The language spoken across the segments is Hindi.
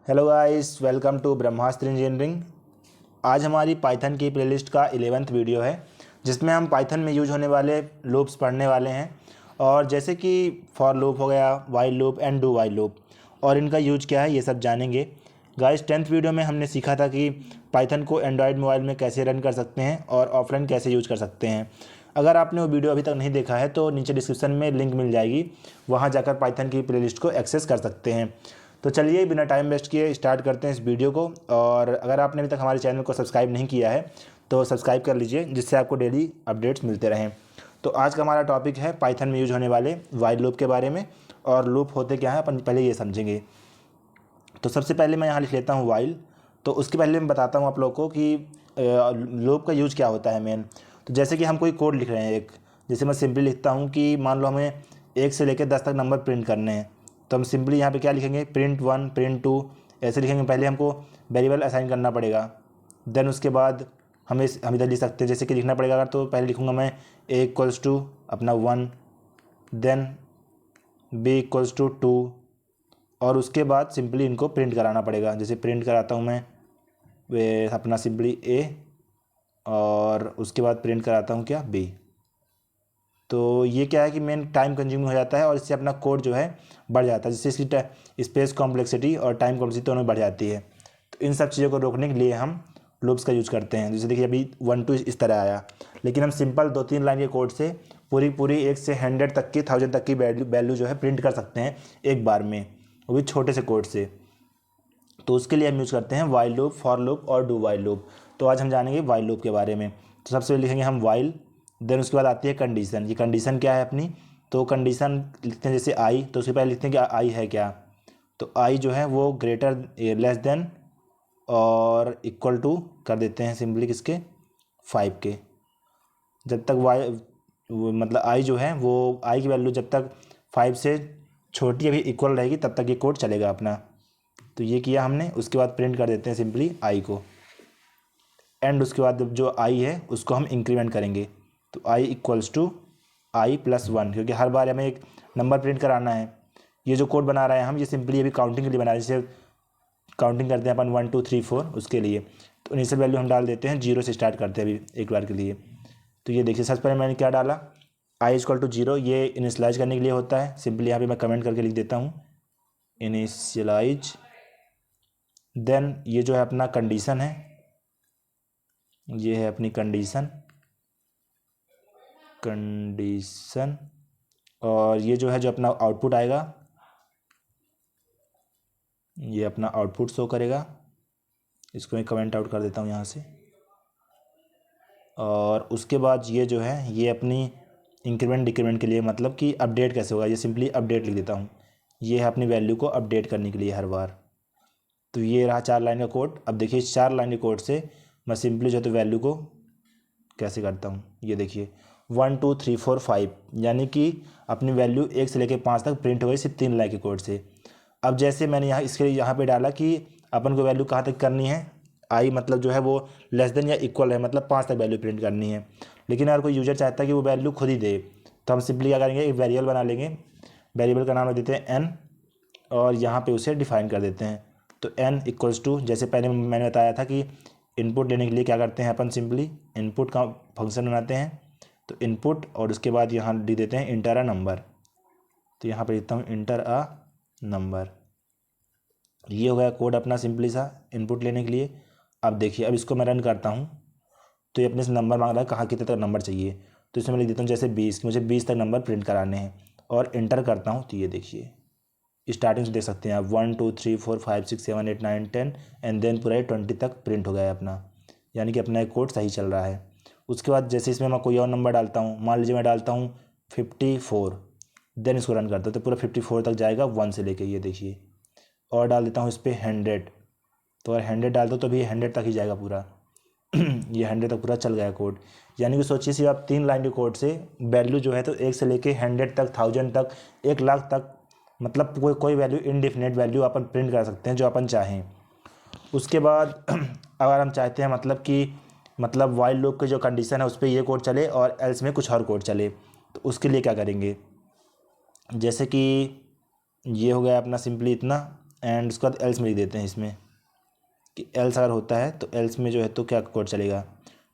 Hello guys, welcome to Brahmastra engineering. आज हमारी पाइथन की प्लेलिस्ट का 11th वीडियो है जिसमें हम पाइथन में यूज होने वाले लूप्स पढ़ने वाले हैं। और जैसे कि फॉर लूप हो गया, while loop and do while loop, और इनका यूज क्या है ये सब जानेंगे। गाइस 10th वीडियो में हमने सीखा था कि पाइथन को एंड्रॉयड मोबाइल में कैसे रन कर सकते हैं और ऑफलाइन कैसे यूज कर सकते हैं। अगर आपने वो वीडियो अभी तक नहीं देखा है तो नीचे डिस्क्रिप्शन में लिंक मिल जाएगी, वहाँ जाकर पाइथन की प्लेलिस्ट को एक्सेस कर सकते हैं। तो चलिए बिना टाइम वेस्ट किए स्टार्ट करते हैं इस वीडियो को। और अगर आपने अभी तक हमारे चैनल को सब्सक्राइब नहीं किया है तो सब्सक्राइब कर लीजिए, जिससे आपको डेली अपडेट्स मिलते रहें। तो आज का हमारा टॉपिक है पाइथन में यूज होने वाले वाइल लूप के बारे में। और लूप होते क्या है अपन पहले ये समझेंगे। तो सबसे पहले मैं यहाँ लिख लेता हूँ वाइल। तो उसके पहले मैं बताता हूँ आप लोग को कि लूप का यूज क्या होता है मेन। तो जैसे कि हम कोई कोड लिख रहे हैं एक, जैसे मैं सिंपली लिखता हूँ कि मान लो हमें 1 से लेकर 10 तक नंबर प्रिंट करने हैं, तो हम सिंपली यहाँ पे क्या लिखेंगे, प्रिंट 1 प्रिंट 2 ऐसे लिखेंगे। पहले हमको वेरिएबल असाइन करना पड़ेगा, देन उसके बाद हम इधर लिख सकते हैं। जैसे कि लिखना पड़ेगा अगर, तो पहले लिखूँगा मैं a इक्वल्स टू अपना 1, देन b इक्वल्स टू 2, और उसके बाद सिंपली इनको प्रिंट कराना पड़ेगा। जैसे प्रिंट कराता हूँ मैं वे अपना सिंपली a, और उसके बाद प्रिंट कराता हूँ क्या, b। तो ये क्या है कि मेन टाइम कंज्यूमिंग हो जाता है और इससे अपना कोड जो है बढ़ जाता है, जिससे इसकी स्पेस कॉम्प्लेक्सिटी और टाइम कॉम्प्लेक्सिटी दोनों बढ़ जाती है। तो इन सब चीज़ों को रोकने के लिए हम लूप्स का यूज़ करते हैं। जैसे देखिए अभी 1 2 इस तरह आया, लेकिन हम सिंपल 2-3 लाइन के कोड से पूरी पूरी 1 से 100 तक की 1000 तक की वैल्यू जो है प्रिंट कर सकते हैं एक बार में, वो भी छोटे से कोड से। तो उसके लिए हम यूज़ करते हैं वाइल लूप, फॉर लूप और डू वाइल लूप। तो आज हम जानेंगे वाइल लूप के बारे में। तो सबसे पहले लिखेंगे हम वाइल, देन उसके बाद आती है कंडीशन। ये कंडीशन क्या है अपनी, तो कंडीशन लिखते हैं जैसे आई, तो उसके पहले लिखते हैं कि आई है क्या। तो आई जो है वो ग्रेटर लेस देन और इक्वल टू कर देते हैं सिंपली किसके, 5 के। जब तक वाई मतलब आई जो है वो आई की वैल्यू जब तक 5 से छोटी अभी इक्वल रहेगी तब तक ये कोड चलेगा अपना। तो ये किया हमने, उसके बाद प्रिंट कर देते हैं सिंपली आई को, एंड उसके बाद जो आई है उसको हम इंक्रीमेंट करेंगे। तो I equals to I plus 1, क्योंकि हर बार हमें एक नंबर प्रिंट कराना है। ये जो कोड बना रहे हैं हम, ये सिंपली अभी काउंटिंग के लिए बना रहे हैं। जैसे काउंटिंग करते हैं अपन 1 2 3 4, उसके लिए तो इनिशियल वैल्यू हम डाल देते हैं, 0 से स्टार्ट करते हैं अभी एक बार के लिए। तो ये देखिए सबसे पहले मैंने क्या डाला, आई इक्वल टू 0, ये इनिशियलाइज करने के लिए होता है। सिंपली यहाँ पे मैं कमेंट करके लिख देता हूँ इनिशियलाइज। देन ये जो है अपना कंडीशन है, ये है अपनी कंडीशन। और ये जो है जो अपना आउटपुट आएगा, ये अपना आउटपुट शो करेगा। इसको मैं कमेंट आउट कर देता हूँ यहाँ से। और उसके बाद ये जो है ये अपनी इंक्रीमेंट डिक्रीमेंट के लिए, मतलब कि अपडेट कैसे होगा, ये सिंपली अपडेट लिख देता हूँ। ये है अपनी वैल्यू को अपडेट करने के लिए हर बार। तो ये रहा 4 लाइन का कोड। अब देखिए इस 4 लाइन के कोड से मैं सिंपली जो है तो वैल्यू को कैसे करता हूँ, ये देखिए 1 2 3 4 5, यानी कि अपनी वैल्यू 1 से लेकर 5 तक प्रिंट हो गई सिर्फ 3 लाइन के कोड से। अब जैसे मैंने इसके यहाँ पे डाला कि अपन को वैल्यू कहाँ तक करनी है, आई मतलब जो है वो लेस देन या इक्वल है, मतलब 5 तक वैल्यू प्रिंट करनी है। लेकिन अगर कोई यूजर चाहता है कि वो वैल्यू खुद ही दे, तो हम सिंपली क्या करेंगे, एक वेरिएबल बना लेंगे। वेरिएबल का नाम रख देते हैं एन, और यहाँ पे उसे डिफाइन कर देते हैं। तो एन इक्वल्स टू, जैसे पहले मैंने बताया था कि इनपुट लेने के लिए क्या करते हैं अपन, सिंपली इनपुट का फंक्शन बनाते हैं। तो इनपुट, और उसके बाद यहाँ दे देते हैं इंटर अ नंबर। तो यहाँ पे लिखता हूँ इंटर अ नंबर। ये हो गया कोड अपना सिंपली सा इनपुट लेने के लिए। अब देखिए अब इसको मैं रन करता हूँ, तो ये अपने से नंबर मांग रहा है, कहाँ कितने तक नंबर चाहिए। तो इसमें मैं लिख देता हूँ जैसे 20, मुझे 20 तक नंबर प्रिंट कराने हैं, और इंटर करता हूँ। तो ये देखिए स्टार्टिंग से देख सकते हैं आप 1 2 3 4 5 6 7 8 9 10, एंड देन पूरा 20 तक प्रिंट हो गया है अपना, यानी कि अपना एक कोड सही चल रहा है। उसके बाद जैसे इसमें मैं कोई और नंबर डालता हूँ, मान लीजिए मैं डालता हूँ 54, देन इसको रन करता हूँ तो पूरा 54 तक जाएगा 1 से लेके, ये देखिए। और डाल देता हूँ इस पर 100, तो अगर 100 डाल दो तो भी 100 तक ही जाएगा पूरा। ये 100 तक पूरा चल गया कोड। यानी कि सोचिए सिर्फ आप 3 लाइन के कोड से वैल्यू जो है तो 1 से लेके 100 तक, 1000 तक, 1 लाख तक, मतलब कोई वैल्यू, इनडिफिनिट वैल्यू अपन प्रिंट कर सकते हैं जो अपन चाहें। उसके बाद अगर हम चाहते हैं मतलब वाइल लूप की जो कंडीशन है उस पर ये कोड चले और एल्स में कुछ और कोड चले, तो उसके लिए क्या करेंगे, जैसे कि ये हो गया अपना सिंपली इतना, एंड उसके बाद एल्स में लिख देते हैं इसमें कि एल्स अगर होता है तो एल्स में जो है तो क्या कोड चलेगा।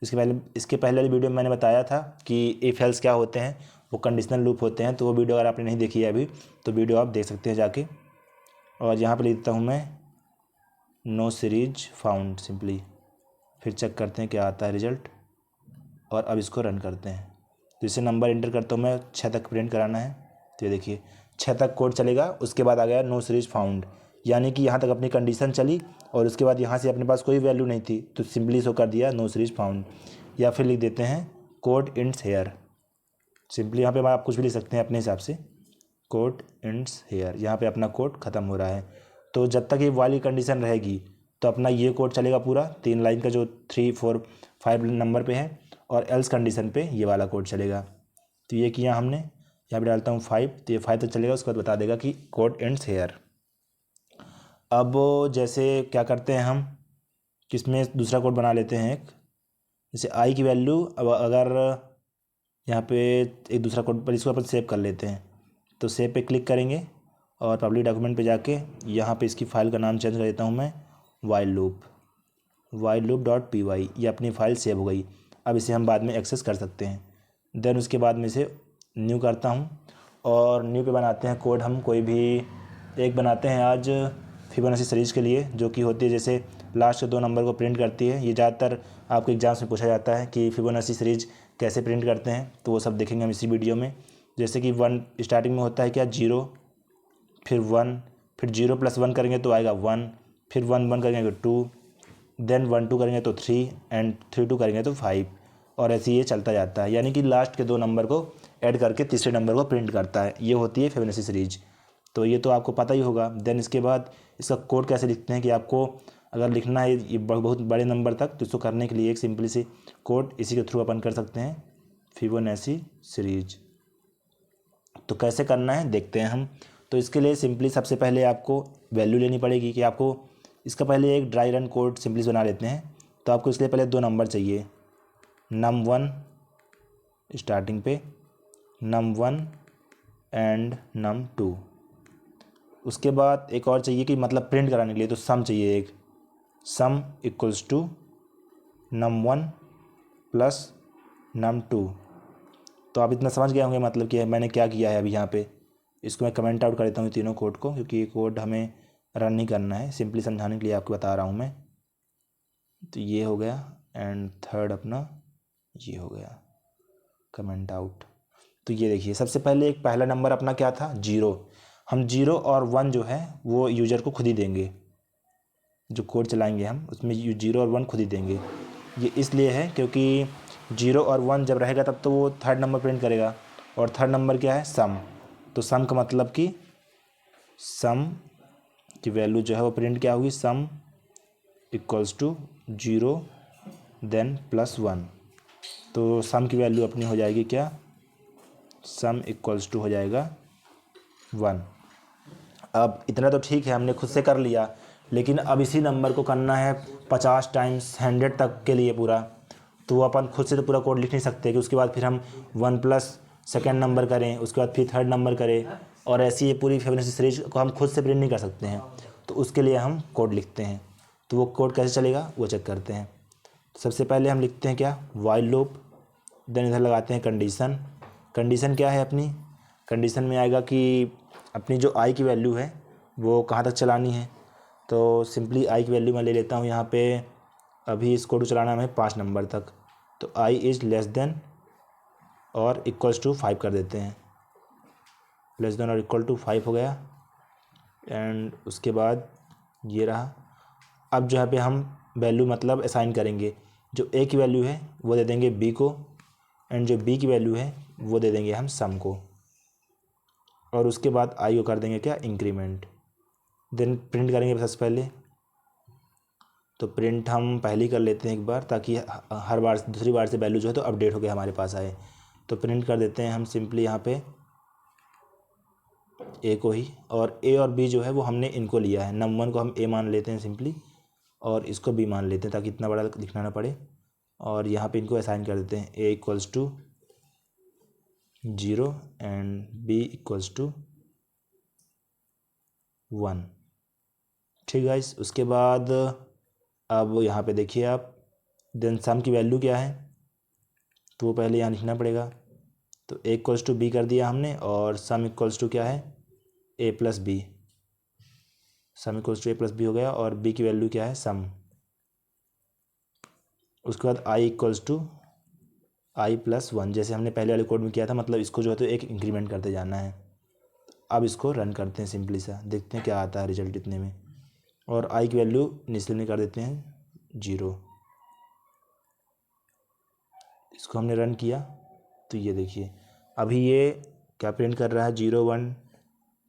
इसके पहले वाली वीडियो में मैंने बताया था कि इफ़ एल्स क्या होते हैं, वो कंडीशनल लूप होते हैं। तो वो वीडियो अगर आपने नहीं देखी है अभी तो वीडियो आप देख सकते हैं जाके। और यहाँ पर लिख देता हूँ मैं नो सीरीज फाउंड सिंपली, फिर चेक करते हैं क्या आता है रिजल्ट। और अब इसको रन करते हैं तो इसे नंबर इंटर करता हूँ मैं, 6 तक प्रिंट कराना है। तो ये देखिए 6 तक कोड चलेगा, उसके बाद आ गया नो सीरीज फाउंड, यानी कि यहाँ तक अपनी कंडीशन चली और उसके बाद यहाँ से अपने पास कोई वैल्यू नहीं थी तो सिंपली शो कर दिया नो सीरीज फाउंड। या फिर लिख देते हैं कोड इंड्स हेयर, सिंपली यहाँ पे आप कुछ भी लिख सकते हैं अपने हिसाब से, कोड इंड्स हेयर, यहाँ पे अपना कोड ख़त्म हो रहा है। तो जब तक ये वाली कंडीशन रहेगी तो अपना ये कोड चलेगा पूरा 3 लाइन का जो 3 4 5 नंबर पे है, और एल्स कंडीशन पे ये वाला कोड चलेगा। तो ये किया हमने, यहाँ पे डालता हूँ 5, तो ये 5 तक चलेगा, उसके बाद बता देगा कि कोड एंड्स हेयर। अब जैसे क्या करते हैं हम, किसमें दूसरा कोड बना लेते हैं एक, जैसे आई की वैल्यू अब अगर यहाँ पे एक दूसरा कोड पर इसको अपन सेव कर लेते हैं। तो सेव पे क्लिक करेंगे और पब्लिक डॉक्यूमेंट पे जाके यहाँ पे इसकी फ़ाइल का नाम चेंज कर देता हूँ मैं while loop dot P Y, ये अपनी फ़ाइल सेव हो गई। अब इसे हम बाद में एक्सेस कर सकते हैं। देन उसके बाद में इसे न्यू करता हूँ और न्यू पे बनाते हैं कोड हम कोई भी एक बनाते हैं आज फिबोनाची सीरीज़ के लिए, जो कि होती है जैसे लास्ट के 2 नंबर को प्रिंट करती है। ये ज़्यादातर आपके एग्जाम्स में पूछा जाता है कि फिबोनाची सीरीज़ कैसे प्रिंट करते हैं, तो वो सब देखेंगे हम इसी वीडियो में। जैसे कि 1 स्टार्टिंग में होता है क्या 0, फिर 1, फिर 0 + 1 करेंगे तो आएगा 1, फिर 1 1 करेंगे तो 2, देन 1 2 करेंगे तो 3 एंड 3 2 करेंगे तो 5, और ऐसे ये चलता जाता है। यानी कि लास्ट के 2 नंबर को ऐड करके तीसरे नंबर को प्रिंट करता है। ये होती है फिबोनाची सीरीज, तो ये तो आपको पता ही होगा। देन इसके बाद इसका कोड कैसे लिखते हैं कि आपको अगर लिखना है ये बहुत बड़े नंबर तक, तो इसको करने के लिए एक सिंपली सी कोड इसी के थ्रू अपन कर सकते हैं, फिबोनाची सीरीज। तो कैसे करना है देखते हैं हम। तो इसके लिए सिंपली सबसे पहले आपको वैल्यू लेनी पड़ेगी कि आपको इसका पहले एक ड्राई रन कोड सिंपली बना लेते हैं। तो आपको इसके लिए पहले 2 नंबर चाहिए, num1 स्टार्टिंग पे, num1 एंड num2। उसके बाद एक और चाहिए कि मतलब प्रिंट कराने के लिए, तो सम चाहिए एक, सम equals to num1 plus num2। तो आप इतना समझ गए होंगे मतलब कि मैंने क्या किया है अभी यहाँ पे। इसको मैं कमेंट आउट कर देता हूँ तीनों कोड को, क्योंकि ये कोड हमें रन नहीं करना है, सिंपली समझाने के लिए आपको बता रहा हूँ मैं। तो ये हो गया एंड थर्ड अपना ये हो गया कमेंट आउट। तो ये देखिए सबसे पहले एक पहला नंबर अपना क्या था 0, हम 0 और 1 जो है वो यूज़र को खुद ही देंगे, जो कोड चलाएंगे हम उसमें 0 और 1 खुद ही देंगे। ये इसलिए है क्योंकि 0 और 1 जब रहेगा तब तो वो थर्ड नंबर प्रिंट करेगा, और थर्ड नंबर क्या है सम। तो सम का मतलब कि सम की वैल्यू जो है वो प्रिंट क्या होगी, सम इक्वल्स टू 0 देन +1। तो सम की वैल्यू अपनी हो जाएगी क्या, सम इक्वल्स टू हो जाएगा 1। अब इतना तो ठीक है हमने खुद से कर लिया, लेकिन अब इसी नंबर को करना है 50 टाइम्स 100 तक के लिए पूरा। तो वो अपन खुद से तो पूरा कोड लिख नहीं सकते कि उसके बाद फिर हम 1 प्लस सेकेंड नंबर करें, उसके बाद फिर थर्ड नंबर करें, और ऐसी ये पूरी फिबोनाची सीरीज को हम खुद से प्रिंट नहीं कर सकते हैं। तो उसके लिए हम कोड लिखते हैं। तो वो कोड कैसे चलेगा वो चेक करते हैं। सबसे पहले हम लिखते हैं क्या, वाइल लूप, देन इधर लगाते हैं कंडीशन। कंडीशन क्या है अपनी, कंडीशन में आएगा कि अपनी जो आई की वैल्यू है वो कहाँ तक चलानी है। तो सिंपली आई की वैल्यू मैं ले लेता हूँ यहाँ पे, अभी इस कोड को चलाना हमें 5 नंबर तक। तो आई इज़ लेस देन और इक्वल्स टू 5 कर देते हैं, लेस देन और इक्वल टू 5 हो गया। एंड उसके बाद ये रहा। अब जो है पे हम वैल्यू मतलब असाइन करेंगे, जो ए की वैल्यू है वो दे देंगे बी को, एंड जो बी की वैल्यू है वो दे देंगे हम सम को, और उसके बाद आई को कर देंगे क्या, इंक्रीमेंट। देन प्रिंट करेंगे सबसे पहले। तो प्रिंट हम पहले ही कर लेते हैं एक बार, ताकि हर बार दूसरी बार से वैल्यू जो है तो अपडेट होकर हमारे पास आए। तो प्रिंट कर देते हैं हम सिंपली यहाँ पे ए को ही, और ए और बी जो है वो हमने इनको लिया है, num1 को हम ए मान लेते हैं सिंपली, और इसको बी मान लेते हैं ताकि इतना बड़ा लिखना ना पड़े। और यहाँ पे इनको असाइन कर देते हैं, A equals to 0 and B equals to 1। ठीक गाइस। उसके बाद अब यहाँ पे देखिए आप, देन सम की वैल्यू क्या है तो वो पहले यहाँ लिखना पड़ेगा। तो a इक्वल्स टू बी कर दिया हमने, और सम इक्वल्स टू क्या है a plus B. Sum equals to a plus B हो गया, और b की वैल्यू क्या है सम। उसके बाद i equals to i plus one, जैसे हमने पहले वाले कोड में किया था, मतलब इसको जो है तो एक इंक्रीमेंट करते जाना है। अब इसको रन करते हैं सिंपली सा, देखते हैं क्या आता है रिजल्ट इतने में। और i की वैल्यू इनिशियल में कर देते हैं 0। इसको हमने रन किया तो ये देखिए अभी ये क्या प्रिंट कर रहा है 0 1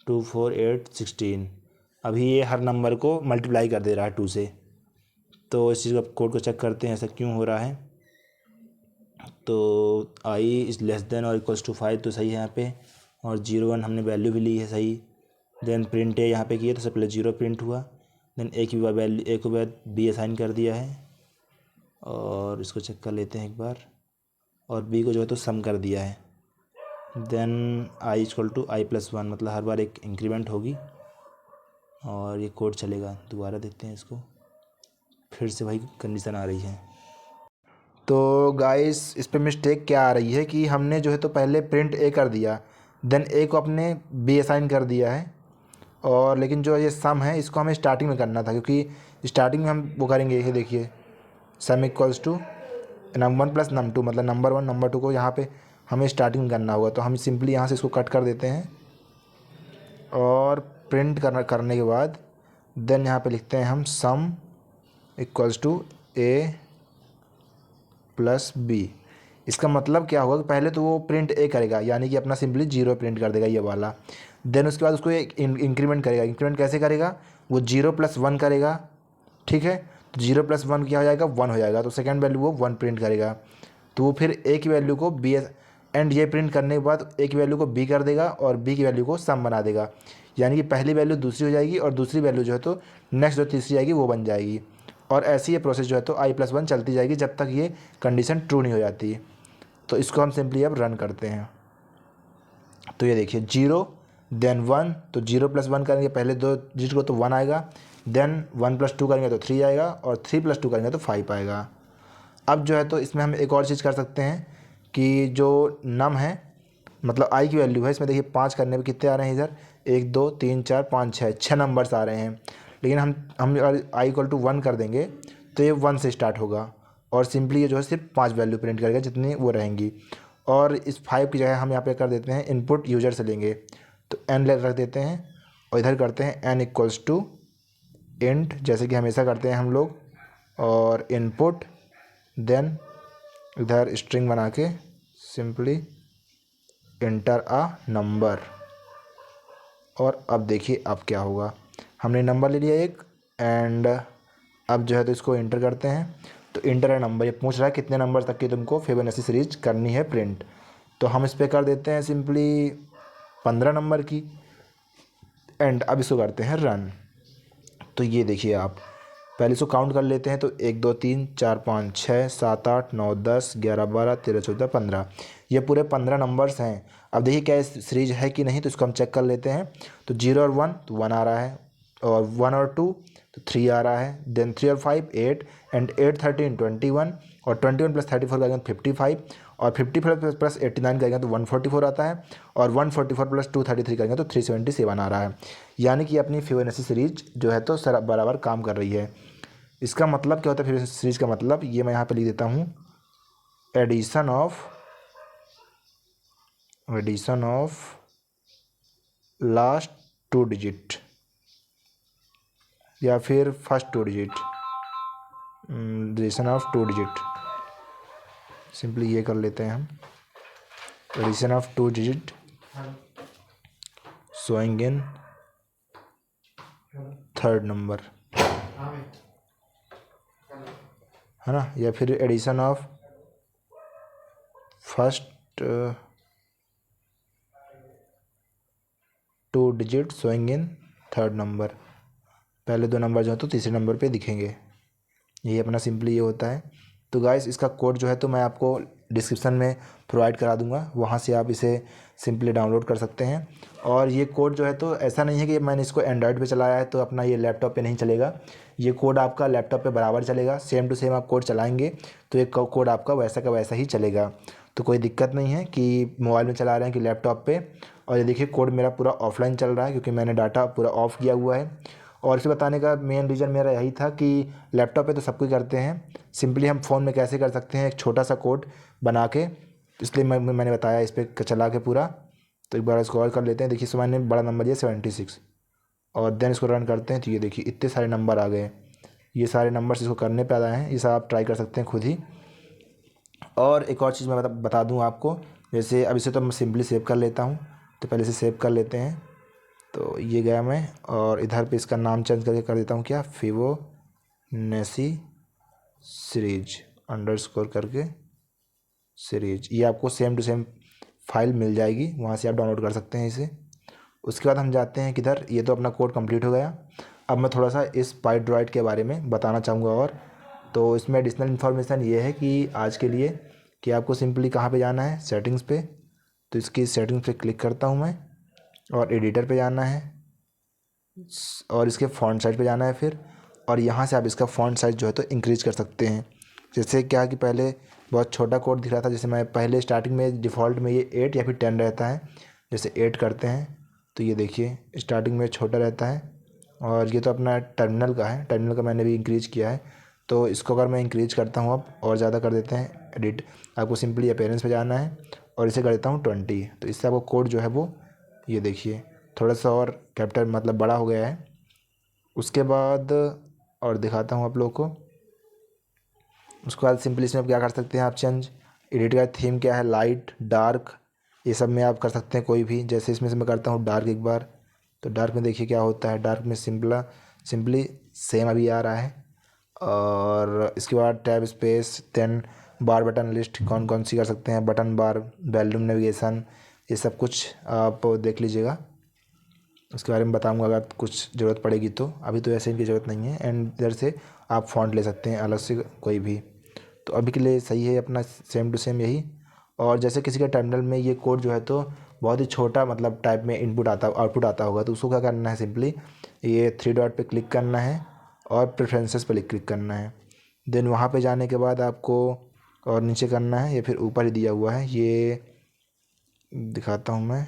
2 4 8 16। अभी ये हर नंबर को मल्टीप्लाई कर दे रहा है 2 से। तो इस चीज़ का कोड को चेक करते हैं ऐसा क्यों हो रहा है। तो i इज़ लेस देन और इक्वल्स टू 5 तो सही है यहाँ पे, और 0 1 हमने वैल्यू भी ली है सही। देन प्रिंट है यहाँ पे किया तो सबसे पहले 0 प्रिंट हुआ। देन a की वैल्यू a को बाद b असाइन कर दिया है, और इसको चेक कर लेते हैं एक बार। और b को जो है तो सम कर दिया है। Then i equal to i plus one, मतलब हर बार एक इंक्रीमेंट होगी और ये कोड चलेगा। दोबारा देखते हैं इसको, फिर से वही कंडीशन आ रही है। तो गाइस इस पे मिस्टेक क्या आ रही है कि हमने जो है तो पहले प्रिंट a कर दिया, देन a को अपने b असाइन कर दिया है, और लेकिन जो ये सम है इसको हमें स्टार्टिंग में करना था, क्योंकि स्टार्टिंग में हम वो करेंगे ये देखिए sum equals to num 1 plus num 2, मतलब नंबर 1 नंबर 2 को यहाँ पे हमें स्टार्टिंग करना होगा। तो हम सिंपली यहाँ से इसको कट कर देते हैं, और प्रिंट करने के बाद देन यहाँ पे लिखते हैं हम sum equals to a plus B. इसका मतलब क्या होगा कि पहले तो वो प्रिंट a करेगा, यानी कि अपना सिंपली 0 प्रिंट कर देगा ये वाला। देन उसके बाद उसको एक इंक्रीमेंट करेगा। इंक्रीमेंट कैसे करेगा, वो 0 प्लस 1 करेगा, ठीक है। तो 0 प्लस 1 क्या हो जाएगा 1 हो जाएगा, तो सेकंड वैल्यू वो 1 प्रिंट करेगा। तो वो फिर a की वैल्यू को b एंड ये प्रिंट करने के बाद a की वैल्यू को b कर देगा और b की वैल्यू को सम बना देगा, यानी कि पहली वैल्यू दूसरी हो जाएगी और दूसरी वैल्यू जो है तो नेक्स्ट जो तीसरी आएगी वो बन जाएगी। और ऐसी ये प्रोसेस जो है तो i प्लस वन चलती जाएगी जब तक ये कंडीशन ट्रू नहीं हो जाती। तो इसको हम सिंपली अब रन करते हैं। तो ये देखिए 0 देन 1, तो 0 प्लस 1 करेंगे पहले दो डिजिट को तो 1 आएगा, देन 1 प्लस 2 करेंगे तो 3 आएगा, और 3 प्लस 2 करेंगे तो 5 आएगा। अब जो है तो इसमें हम एक और चीज़ कर सकते हैं कि जो नम है मतलब i की वैल्यू है, इसमें देखिए 5 करने पे कितने आ रहे हैं इधर 1 2 3 4 5 6 नंबर्स आ रहे हैं। लेकिन हम अगर i इक्वल टू 1 कर देंगे तो ये 1 से स्टार्ट होगा, और सिंपली ये जो है सिर्फ 5 वैल्यू प्रिंट करेगा जितनी वो रहेंगी। और इस 5 की जगह हम यहाँ पे कर देते हैं इनपुट यूजर से लेंगे, तो n रख देते हैं, और इधर करते हैं n इक्वल्स टू इंट, जैसे कि हमेशा करते हैं हम लोग, और इनपुट देन इधर स्ट्रिंग बना के सिंपली इंटर अ नंबर। और अब देखिए अब क्या होगा, हमने नंबर ले लिया एक, एंड अब जो है तो इसको इंटर करते हैं। तो इंटर अ नंबर ये पूछ रहा है कितने नंबर तक की तुमको फिबोनाची सीरीज करनी है प्रिंट। तो हम इस पर कर देते हैं सिंपली 15 नंबर की, एंड अब इसको करते हैं रन। तो ये देखिए आप पहले इसको काउंट कर लेते हैं, तो 1 2 3 4 5 6 7 8 9 10 11 12 13 14 15, ये पूरे 15 नंबर्स हैं। अब देखिए क्या सीरीज है कि नहीं, तो इसको हम चेक कर लेते हैं। तो 0 और 1 तो 1 आ रहा है, और 1 और 2 तो 3 आ रहा है, देन 3 और 5 8, एंड 8 13 21, और 21 प्लस 34 करेंगे तो 55, और 55 प्लस 89 करेंगे तो 144 आता है, और 144 प्लस 233 करेंगे तो 377 आ रहा है। यानी कि अपनी फिबोनाची सीरीज जो है तो बराबर काम कर रही है। इसका मतलब क्या होता है फिबोनाची सीरीज का मतलब, ये मैं यहाँ पे लिख देता हूँ एडिशन ऑफ लास्ट 2 डिजिट या फिर first 2 digit, addition of 2 digit, simply ये कर लेते हैं हम addition of 2 digit showing in third number, है ना, या फिर addition of first 2 digit showing in third number. पहले 2 नंबर जो है तो तीसरे नंबर पे दिखेंगे। यही अपना सिंपली ये होता है। तो गाइस इसका कोड जो है तो मैं आपको डिस्क्रिप्शन में प्रोवाइड करा दूंगा, वहाँ से आप इसे सिंपली डाउनलोड कर सकते हैं। और ये कोड जो है तो ऐसा नहीं है कि मैंने इसको एंड्रॉयड पे चलाया है तो अपना ये लैपटॉप पे नहीं चलेगा। ये कोड आपका लैपटॉप पे बराबर चलेगा, सेम टू सेम आप कोड चलाएंगे तो ये कोड आपका वैसा का वैसा ही चलेगा। तो कोई दिक्कत नहीं है कि मोबाइल में चला रहे हैं कि लैपटॉप पे। और ये देखिए कोड मेरा पूरा ऑफलाइन चल रहा है क्योंकि मैंने डाटा पूरा ऑफ किया हुआ है। और इसे बताने का मेन रीज़न मेरा यही था कि लैपटॉप पे तो सब कुछ करते हैं, सिंपली हम फ़ोन में कैसे कर सकते हैं एक छोटा सा कोड बना के, इसलिए मैंने बताया इस पर चला के पूरा। तो एक बार इसको और कर लेते हैं। देखिए मैंने बड़ा नंबर दिया 76 और देन इसको रन करते हैं तो ये देखिए इतने सारे नंबर आ गए। ये सारे नंबर्स इसको करने पे आ रहे हैं, ये सब आप ट्राई कर सकते हैं खुद ही। और एक और चीज़ मैं बता दूं आपको, जैसे अब इसे तो मैं सिंपली सेव कर लेता हूं, तो पहले से सेव कर लेते हैं। तो ये गया मैं और इधर पे इसका नाम चेंज करके कर देता हूं क्या, फिबोनाची सीरीज अंडरस्कोर करके सीरीज। ये आपको सेम टू सेम फाइल मिल जाएगी, वहाँ से आप डाउनलोड कर सकते हैं इसे। उसके बाद हम जाते हैं किधर, ये तो अपना कोड कंप्लीट हो गया। अब मैं थोड़ा सा इस पाइड्रॉइड के बारे में बताना चाहूँगा। और तो इसमें एडिशनल इन्फॉर्मेशन ये है कि आज के लिए कि आपको सिंपली कहाँ पे जाना है, सेटिंग्स पे। तो इसकी सेटिंग्स पे क्लिक करता हूँ मैं और एडिटर पे जाना है और इसके फ़ॉन्ट साइज पे जाना है फिर। और यहाँ से आप इसका फ़ॉन्ट साइज़ जो है तो इंक्रीज़ कर सकते हैं। जैसे क्या कि पहले बहुत छोटा कोड दिख रहा था, जैसे मैं पहले स्टार्टिंग में डिफ़ॉल्ट में ये 8 या फिर 10 रहता है। जैसे 8 करते हैं तो ये देखिए स्टार्टिंग में छोटा रहता है। और ये तो अपना टर्मिनल का है, टर्मिनल का मैंने भी इंक्रीज़ किया है। तो इसको अगर मैं इंक्रीज़ करता हूँ अब और ज़्यादा कर देते हैं एडिट, आपको सिंपली अपीयरेंस पे जाना है और इसे कर देता हूँ 20। तो इससे आपको कोड जो है वो ये देखिए थोड़ा सा और कैपिटल मतलब बड़ा हो गया है। उसके बाद और दिखाता हूँ आप लोगों को। उसके बाद सिंपली इसमें आप क्या कर सकते हैं, आप चेंज एडिट का थीम क्या है, लाइट डार्क, ये सब में आप कर सकते हैं कोई भी। जैसे इसमें से मैं करता हूँ डार्क एक बार, तो डार्क में देखिए क्या होता है, डार्क में सिंपली सेम अभी आ रहा है। और इसके बाद टैब स्पेस, देन बार बटन लिस्ट कौन कौन सी कर सकते हैं, बटन बार, वॉल्यूम नेविगेशन, ये सब कुछ आप देख लीजिएगा। उसके बारे में बताऊंगा अगर कुछ ज़रूरत पड़ेगी तो, अभी तो ऐसे इनकी ज़रूरत नहीं है। एंड इधर से आप फ़ॉन्ट ले सकते हैं अलग से कोई भी। तो अभी के लिए सही है अपना सेम टू सेम यही। और जैसे किसी के टर्मिनल में ये कोड जो है तो बहुत ही छोटा मतलब टाइप में आउटपुट आता होगा, तो उसको क्या करना है, सिंपली ये 3 डॉट पे क्लिक करना है और प्रेफरेंसेस पे क्लिक करना है। देन वहाँ पे जाने के बाद आपको और नीचे करना है, ये फिर ऊपर ही दिया हुआ है, ये दिखाता हूँ मैं,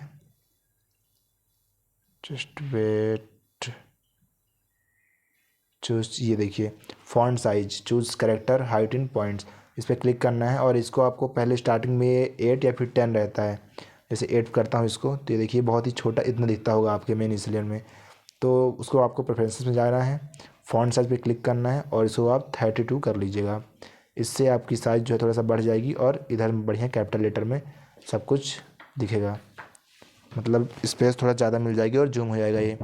जस्ट वेट, चूज, ये देखिए font size, choose character height in points, इस पर क्लिक करना है। और इसको आपको पहले स्टार्टिंग में 8 या फिर 10 रहता है, जैसे 8 करता हूँ इसको तो ये देखिए बहुत ही छोटा इतना दिखता होगा आपके मेन इंसिलियर में। तो उसको आपको प्रेफरेंसेस में जाना है, फॉन्ट साइज पे क्लिक करना है और इसको आप 32 कर लीजिएगा। इससे आपकी साइज़ जो है थोड़ा सा बढ़ जाएगी और इधर बढ़िया कैपिटल लेटर में सब कुछ दिखेगा, मतलब स्पेस थोड़ा ज़्यादा मिल जाएगी और जूम हो जाएगा ये।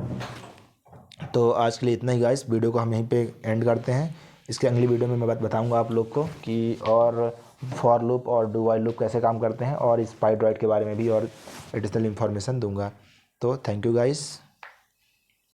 तो आज के लिए इतना ही गाइस, वीडियो को हम यहीं पे एंड करते हैं। इसके अगली वीडियो में मैं बताऊंगा आप लोग को कि और फॉर लूप और डू वाइल लूप कैसे काम करते हैं और इस पाइड्रॉइड के बारे में भी और एडिशनल इन्फॉर्मेशन दूंगा। तो थैंक यू गाइस।